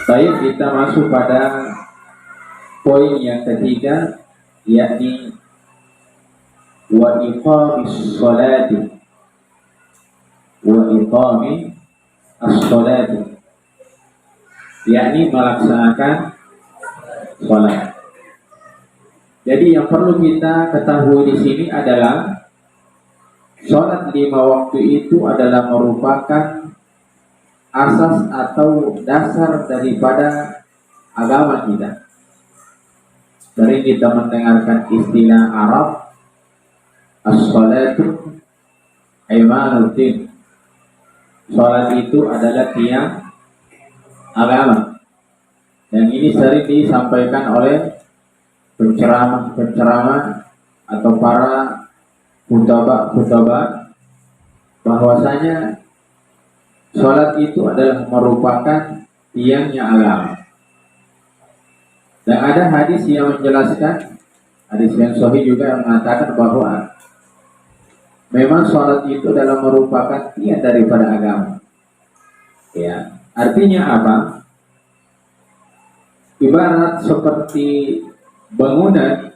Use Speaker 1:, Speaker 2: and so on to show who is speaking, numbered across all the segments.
Speaker 1: Baik, kita masuk pada poin yang ketiga, yakni wa iqamis sholati, wa iqami as-sholati, yakni melaksanakan sholat. Jadi yang perlu kita ketahui di sini adalah sholat 5 waktu itu adalah merupakan asas atau dasar daripada agama kita. Dari kita mendengarkan istilah Arab, as-sholatu imanuddin. Sholat itu adalah tiang agama. Dan ini sering disampaikan oleh penceramah atau para khutbah bahwasanya sholat itu adalah merupakan tiangnya agama. Dan ada hadis yang menjelaskan, hadis yang sahih juga yang mengatakan bahwa memang sholat itu adalah merupakan tiang daripada agama. Ya, artinya apa? Ibarat seperti bangunan,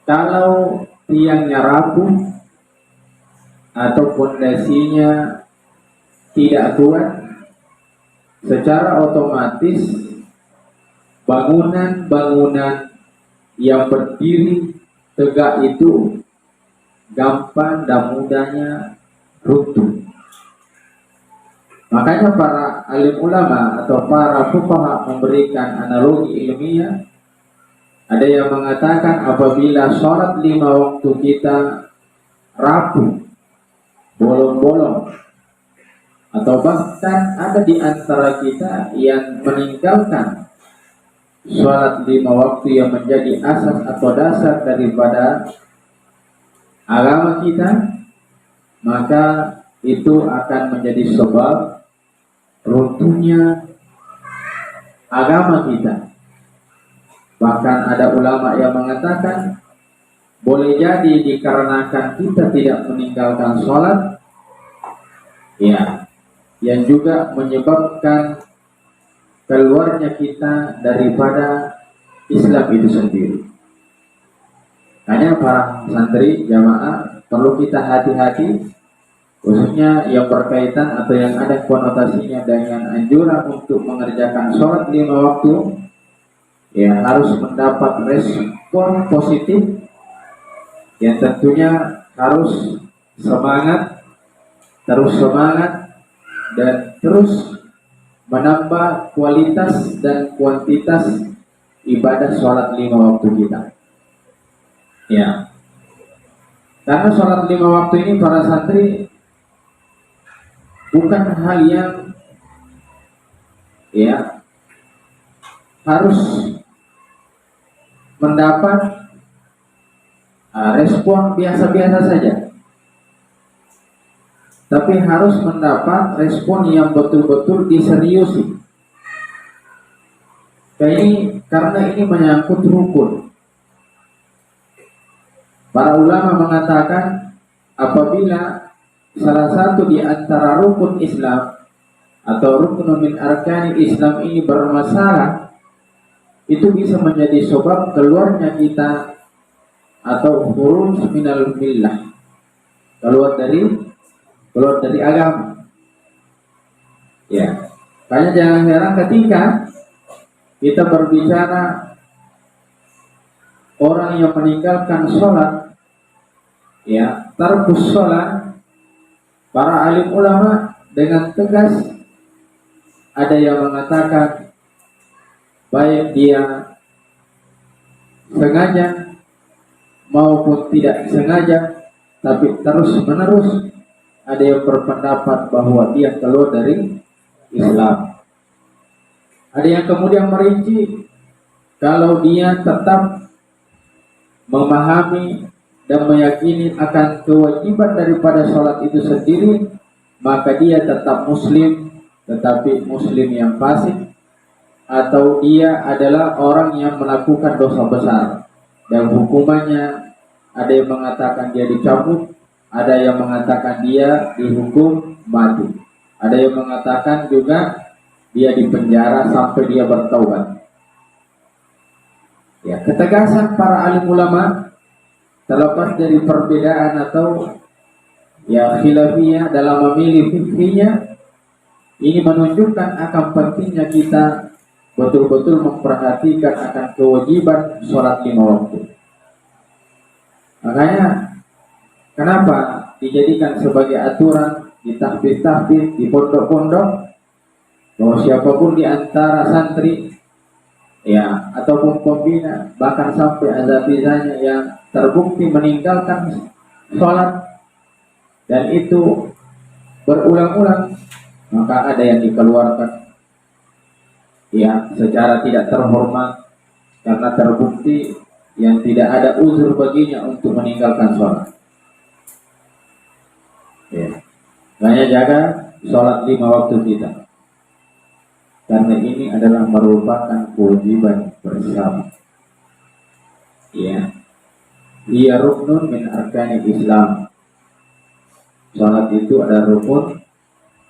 Speaker 1: kalau tiangnya rapuh atau pondasinya tidak kuat, secara otomatis bangunan-bangunan yang berdiri tegak itu gampang dan mudahnya runtuh. Makanya para alim ulama atau para fuqaha memberikan analogi ilmiah. Ada yang mengatakan apabila sholat 5 waktu kita rapuh, bolong-bolong, atau bahkan ada di antara kita yang meninggalkan sholat 5 waktu yang menjadi asas atau dasar daripada agama kita, maka itu akan menjadi sebab runtuhnya agama kita. Bahkan ada ulama yang mengatakan boleh jadi dikarenakan kita tidak meninggalkan sholat, ya, yang juga menyebabkan keluarnya kita daripada Islam itu sendiri. Hanya para santri jamaah perlu kita hati-hati, khususnya yang berkaitan atau yang ada konotasinya dengan anjuran untuk mengerjakan sholat 5 waktu, ya harus mendapat respon positif, yang tentunya harus terus semangat dan terus menambah kualitas dan kuantitas ibadah sholat 5 waktu kita. Ya, karena sholat 5 waktu ini para santri bukan hal yang ya harus mendapat respon biasa-biasa saja, tapi harus mendapat respon yang betul-betul diseriusi. Karena ini menyangkut rukun. Para ulama mengatakan apabila salah satu di antara rukun Islam atau rukun min arkanil Islam ini bermasalah, itu bisa menjadi sebab keluarnya kita atau khuruj minal millah, keluar dari agama. Ya, makanya jangan heran ketika kita berbicara orang yang meninggalkan sholat, ya, tarkus sholat, para alim ulama dengan tegas ada yang mengatakan baik dia sengaja maupun tidak sengaja, tapi terus menerus. Ada yang berpendapat bahwa dia keluar dari Islam. Ada yang kemudian merinci kalau dia tetap memahami dan meyakini akan kewajiban daripada sholat itu sendiri, maka dia tetap muslim, tetapi muslim yang fasik, atau dia adalah orang yang melakukan dosa besar dan hukumannya ada yang mengatakan dia dicabut, ada yang mengatakan dia dihukum mati, ada yang mengatakan juga dia dipenjara sampai dia bertaubat. Ya, ketegasan para alim ulama terlepas dari perbedaan atau ya khilafiyah dalam memilih fikihnya, ini menunjukkan akan pentingnya kita betul-betul memperhatikan akan kewajiban sholat 5 waktu. Makanya kenapa dijadikan sebagai aturan di tahfiz-tahfiz, di pondok-pondok, bahwa siapapun di antara santri ya ataupun pembina, bahkan sampai azabizanya yang terbukti meninggalkan sholat dan itu berulang-ulang, maka ada yang dikeluarkan ya secara tidak terhormat karena terbukti yang tidak ada uzur baginya untuk meninggalkan sholat. Ya, makanya jaga sholat 5 waktu kita, karena ini adalah merupakan kewajiban bersama. Ya, dia ruknun min arkanil Islam. Sholat itu ada rukun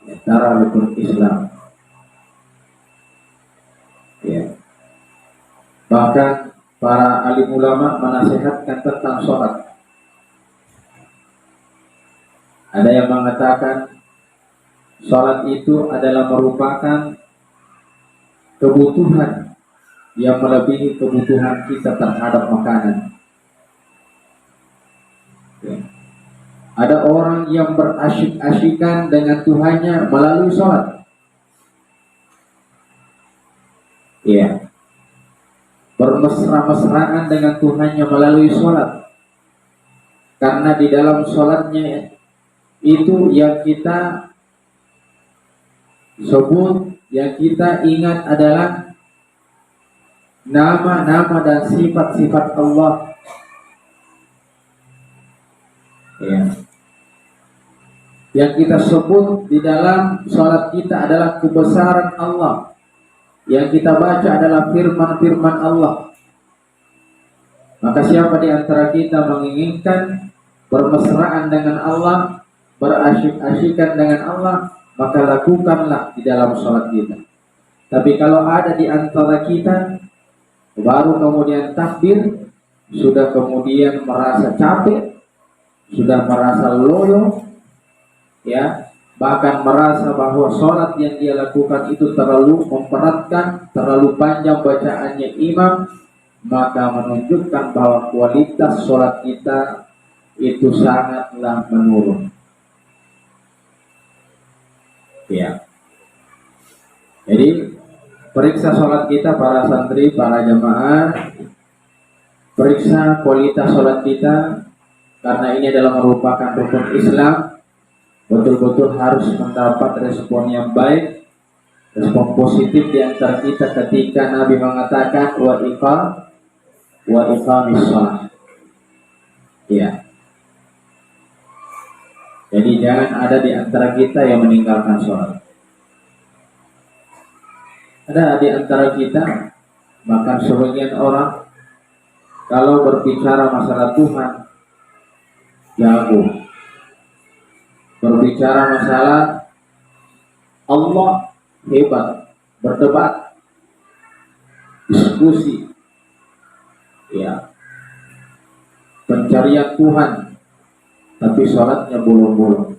Speaker 1: antara rukun Islam. Ya. Bahkan para alim ulama menasihatkan tentang sholat. Ada yang mengatakan sholat itu adalah merupakan kebutuhan yang melebihi kebutuhan kita terhadap makanan. Ya. Ada orang yang berasyik-asyikan dengan Tuhannya melalui sholat. Ya. Bermesra-mesraan dengan Tuhannya melalui sholat. Karena di dalam sholatnya itu yang kita sebut, yang kita ingat adalah nama-nama dan sifat-sifat Allah. Ya. Yang kita sebut di dalam sholat kita adalah kebesaran Allah. Yang kita baca adalah firman-firman Allah. Maka siapa di antara kita menginginkan bermesraan dengan Allah, berasyik-asyikan dengan Allah, maka lakukanlah di dalam sholat kita. Tapi kalau ada di antara kita baru kemudian takbir, sudah kemudian merasa capek, sudah merasa loyo, ya, bahkan merasa bahwa sholat yang dia lakukan itu terlalu memberatkan, terlalu panjang bacaannya imam, maka menunjukkan bahwa kualitas sholat kita itu sangatlah menurun. Ya. Jadi periksa sholat kita para santri, para jamaah, periksa kualitas sholat kita, karena ini adalah merupakan rukun Islam. Betul-betul harus mendapat respon yang baik, respon positif di antara kita ketika Nabi mengatakan wa iqamis shalah. Ya. Jadi jangan ada di antara kita yang meninggalkan sholat. Ada di antara kita, bahkan sebagian orang, kalau berbicara masalah Tuhan, jago. Berbicara masalah Allah, hebat. Berdebat, diskusi, ya, pencarian Tuhan, tapi sholatnya bolong-bolong.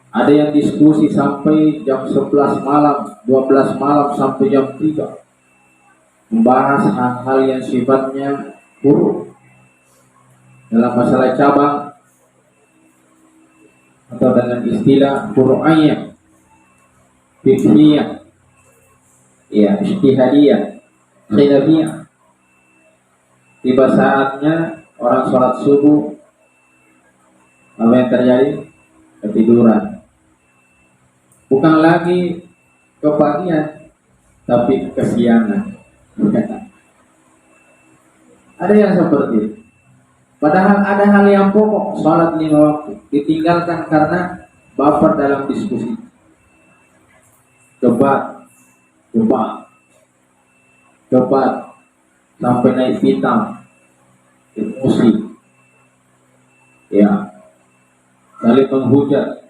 Speaker 1: Ada yang diskusi sampai jam 11 malam, 12 malam sampai jam 3, membahas hal-hal yang sifatnya buruk dalam masalah cabang atau dengan istilah furu'iyah, fiqhiyah, ya, ijtihadiyah, khilafiyah. Tiba saatnya orang sholat subuh, apa yang terjadi? Ketiduran. Bukan lagi kepagian, tapi kesiangan. Ada yang seperti itu. Padahal ada hal yang pokok, sholat 5 waktu ditinggalkan karena baper dalam diskusi, debat sampai naik pitam, emosi, ya, saling menghujat,